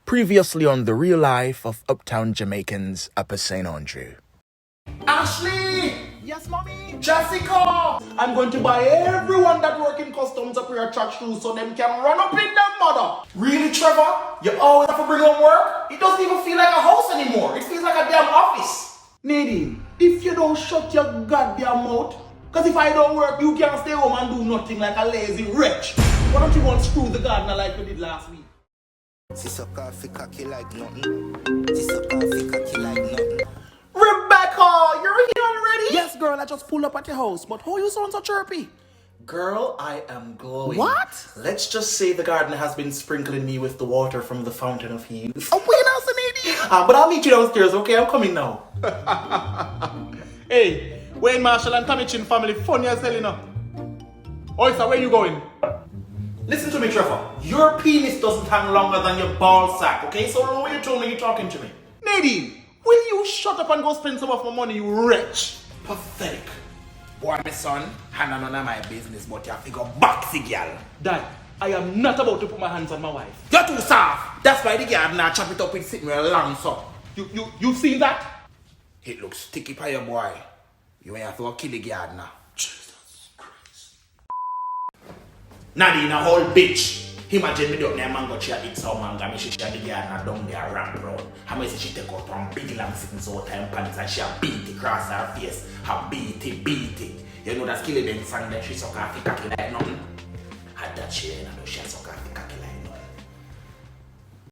Previously on The Real Life of Uptown Jamaicans, Upper Senandrew. Ashley! Yes, mommy? Jessica! I'm going to buy everyone that work in customs a pair of track shoes so them can run up in their mother. Really, Trevor? You always have to bring home work? It doesn't even feel like a house anymore. It feels like a damn office. Nadine, if you don't shut your goddamn mouth, because if I don't work, you can't stay home and do nothing like a lazy wretch. Why don't you go and screw the gardener like we did last week? She's a coffee cocky like nothing. She's a coffee cocky like nothing. Rebecca, you're here already? Yes, girl, I just pulled up at your house, but how you sound so chirpy? Girl, I am glowing. What? Let's just say the gardener has been sprinkling me with the water from the fountain of youth. Oh, wait now, Senandrew. But I'll meet you downstairs, okay? I'm coming now. Hey, Wayne Marshall and Tommy Chin family, funny as hell, you know. Oyster, where you going? Listen to me, Trevor. Your penis doesn't hang longer than your ball sack, okay? So when you told me you're talking to me. Nadine, will you shut up and go spend some of my money, you wretch? Pathetic. Boy, my son, hand none of my business, but you have to go boxy, girl. Dad, I am not about to put my hands on my wife. You're too soft. That's why the gardener chop it up with sitting with a long saw. You seen that? It looks sticky for your boy. You ain't have to go kill the gardener. Jesus Christ. Nadine, a whole bitch. Imagine me up there mango tree eat some mango. Me she share the gardener down there ramp road. How much she take out one big lamb sitting so time pants and she a beat it across her face. Her beat it. You know that skilly then sang that she suck off the cocky like nothing. Had that she ain't know she suck off the